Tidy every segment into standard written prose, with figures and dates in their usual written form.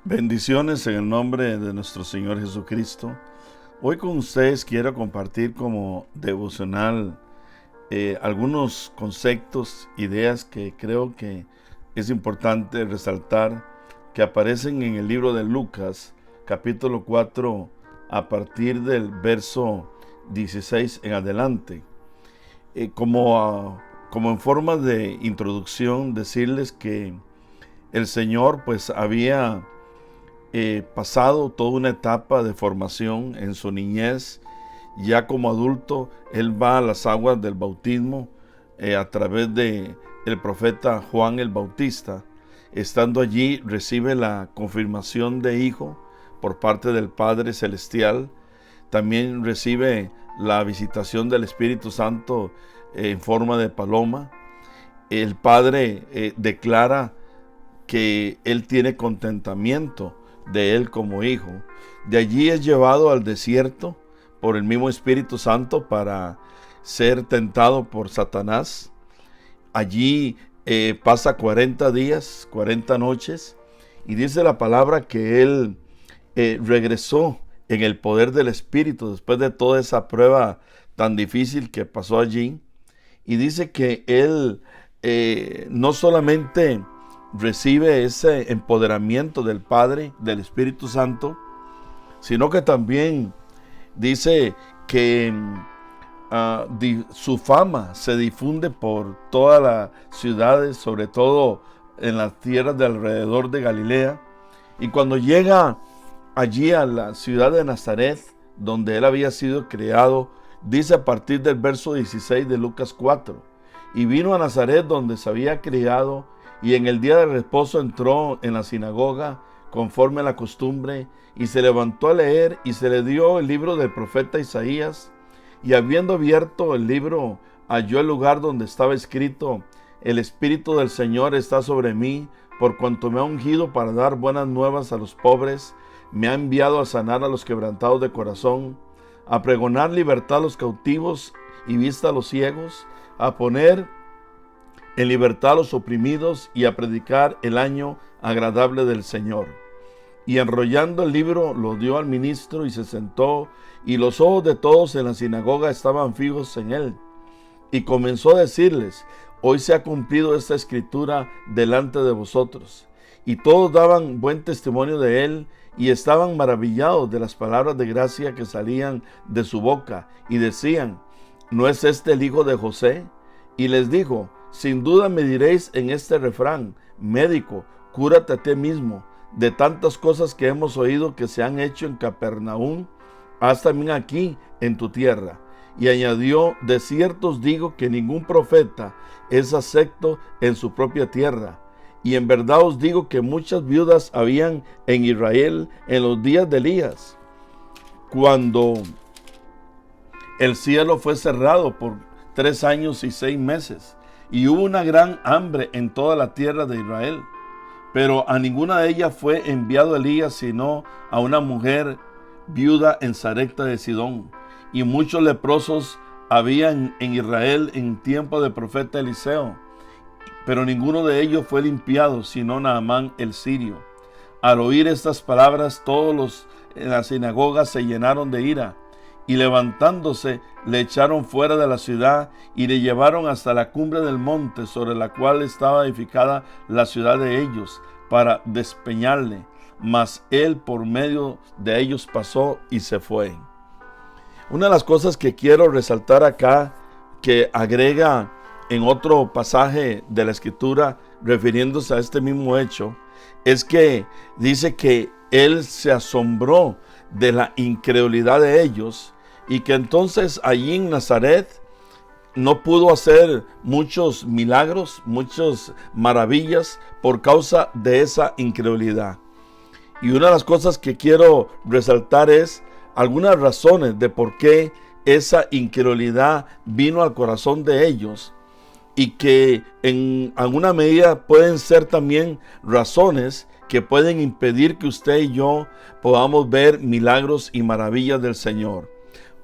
Bendiciones en el nombre de nuestro Señor Jesucristo. Hoy con ustedes quiero compartir como devocional algunos conceptos, ideas que creo que es importante resaltar, que aparecen en el libro de Lucas, capítulo 4, a partir del verso 16 en adelante. Como en forma de introducción, decirles que el Señor pues había pasado toda una etapa de formación en su niñez. Ya como adulto, él va a las aguas del bautismo a través de el profeta Juan el Bautista. Estando allí, recibe la confirmación de hijo por parte del Padre Celestial. También recibe la visitación del Espíritu Santo en forma de paloma. El Padre declara que él tiene contentamiento de él como hijo. De allí es llevado al desierto por el mismo Espíritu Santo para ser tentado por Satanás. Allí pasa 40 días, 40 noches, y dice la palabra que él regresó en el poder del Espíritu después de toda esa prueba tan difícil que pasó allí. Y dice que él no solamente recibe ese empoderamiento del Padre, del Espíritu Santo, sino que también dice que su fama se difunde por todas las ciudades, sobre todo en las tierras de alrededor de Galilea. Y cuando llega allí a la ciudad de Nazaret, donde él había sido criado, dice a partir del verso 16 de Lucas 4, y vino a Nazaret donde se había criado, y en el día de reposo entró en la sinagoga conforme a la costumbre, y se levantó a leer, y se le dio el libro del profeta Isaías, y habiendo abierto el libro, halló el lugar donde estaba escrito: el Espíritu del Señor está sobre mí, por cuanto me ha ungido para dar buenas nuevas a los pobres, me ha enviado a sanar a los quebrantados de corazón, a pregonar libertad a los cautivos y vista a los ciegos, a poner en libertad a los oprimidos y a predicar el año agradable del Señor. Y enrollando el libro lo dio al ministro y se sentó, y los ojos de todos en la sinagoga estaban fijos en él. Y comenzó a decirles: hoy se ha cumplido esta escritura delante de vosotros. Y todos daban buen testimonio de él, y estaban maravillados de las palabras de gracia que salían de su boca, y decían: ¿no es este el hijo de José? Y les dijo: sin duda me diréis en este refrán: médico, cúrate a ti mismo. De tantas cosas que hemos oído que se han hecho en Capernaum, haz también aquí en tu tierra. Y añadió: de cierto os digo que ningún profeta es acepto en su propia tierra. Y en verdad os digo que muchas viudas habían en Israel en los días de Elías, cuando el cielo fue cerrado por 3 años y 6 meses, y hubo una gran hambre en toda la tierra de Israel. Pero a ninguna de ellas fue enviado Elías, sino a una mujer viuda en Sarepta de Sidón. Y muchos leprosos habían en Israel en tiempo del profeta Eliseo, pero ninguno de ellos fue limpiado, sino Naamán el sirio. Al oír estas palabras, todos los en la sinagoga se llenaron de ira, y levantándose le echaron fuera de la ciudad y le llevaron hasta la cumbre del monte sobre la cual estaba edificada la ciudad de ellos, para despeñarle. Mas él por medio de ellos pasó y se fue. Una de las cosas que quiero resaltar acá, que agrega en otro pasaje de la Escritura refiriéndose a este mismo hecho, es que dice que él se asombró de la incredulidad de ellos, y que entonces allí en Nazaret no pudo hacer muchos milagros, muchas maravillas por causa de esa incredulidad. Y una de las cosas que quiero resaltar es algunas razones de por qué esa incredulidad vino al corazón de ellos, y que en alguna medida pueden ser también razones que pueden impedir que usted y yo podamos ver milagros y maravillas del Señor.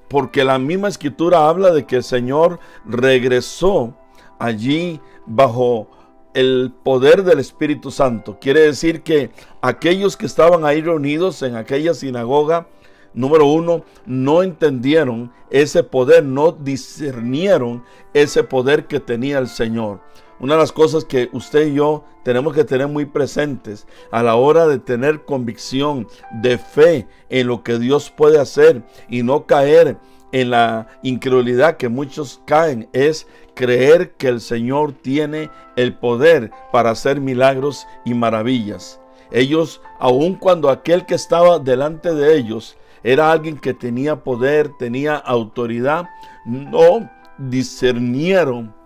Porque la misma Escritura habla de que el Señor regresó allí bajo el poder del Espíritu Santo. Quiere decir que aquellos que estaban ahí reunidos en aquella sinagoga, número uno, no entendieron ese poder, no discernieron ese poder que tenía el Señor. Una de las cosas que usted y yo tenemos que tener muy presentes a la hora de tener convicción de fe en lo que Dios puede hacer y no caer en la incredulidad que muchos caen, es creer que el Señor tiene el poder para hacer milagros y maravillas. Ellos, aun cuando aquel que estaba delante de ellos era alguien que tenía poder, tenía autoridad, no discernieron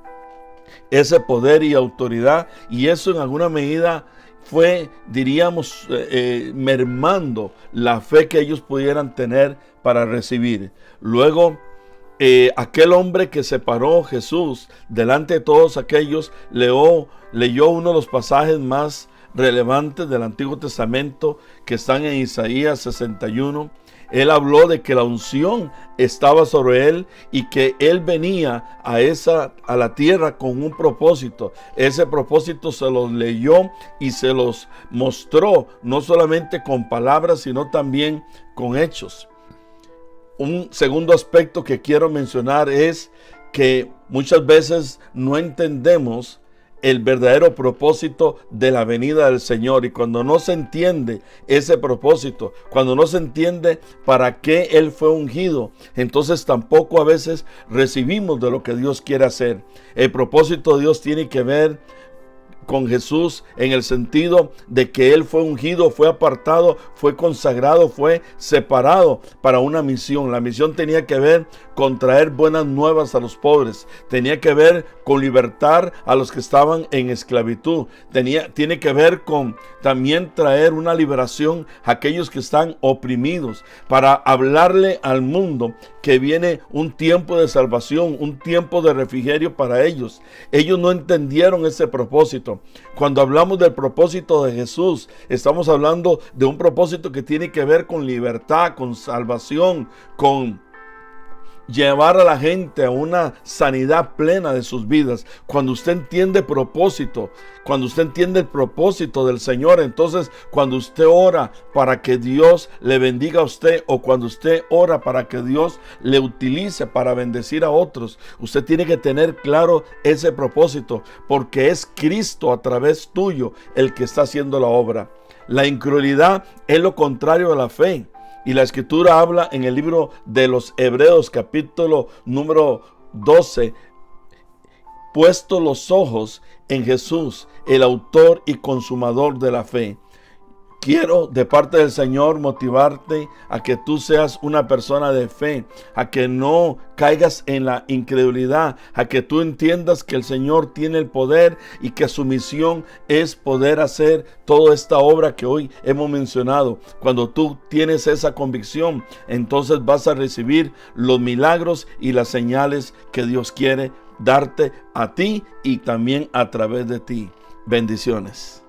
ese poder y autoridad, y eso en alguna medida fue, diríamos, mermando la fe que ellos pudieran tener para recibir. Luego, aquel hombre que se paró, Jesús, delante de todos aquellos, leyó uno de los pasajes más relevantes del Antiguo Testamento que están en Isaías 61. Él habló de que la unción estaba sobre él y que él venía a la tierra con un propósito. Ese propósito se los leyó y se los mostró, no solamente con palabras, sino también con hechos. Un segundo aspecto que quiero mencionar es que muchas veces no entendemos el verdadero propósito de la venida del Señor, y cuando no se entiende ese propósito, cuando no se entiende para qué Él fue ungido, entonces tampoco a veces recibimos de lo que Dios quiere hacer. El propósito de Dios tiene que ver con Jesús en el sentido de que Él fue ungido, fue apartado, fue consagrado, fue separado para una misión. La misión tenía que ver con traer buenas nuevas a los pobres, tenía que ver con libertar a los que estaban en esclavitud, tiene que ver con también traer una liberación a aquellos que están oprimidos, para hablarle al mundo que viene un tiempo de salvación, un tiempo de refrigerio para ellos. Ellos no entendieron ese propósito. Cuando hablamos del propósito de Jesús, estamos hablando de un propósito que tiene que ver con libertad, con salvación, con llevar a la gente a una sanidad plena de sus vidas. Cuando usted entiende propósito, cuando usted entiende el propósito del Señor, entonces cuando usted ora para que Dios le bendiga a usted, o cuando usted ora para que Dios le utilice para bendecir a otros, usted tiene que tener claro ese propósito, porque es Cristo a través tuyo el que está haciendo la obra. La incredulidad es lo contrario de la fe. Y la Escritura habla en el libro de los Hebreos, capítulo número 12, puesto los ojos en Jesús, el autor y consumador de la fe. Quiero de parte del Señor motivarte a que tú seas una persona de fe, a que no caigas en la incredulidad, a que tú entiendas que el Señor tiene el poder y que su misión es poder hacer toda esta obra que hoy hemos mencionado. Cuando tú tienes esa convicción, entonces vas a recibir los milagros y las señales que Dios quiere darte a ti y también a través de ti. Bendiciones.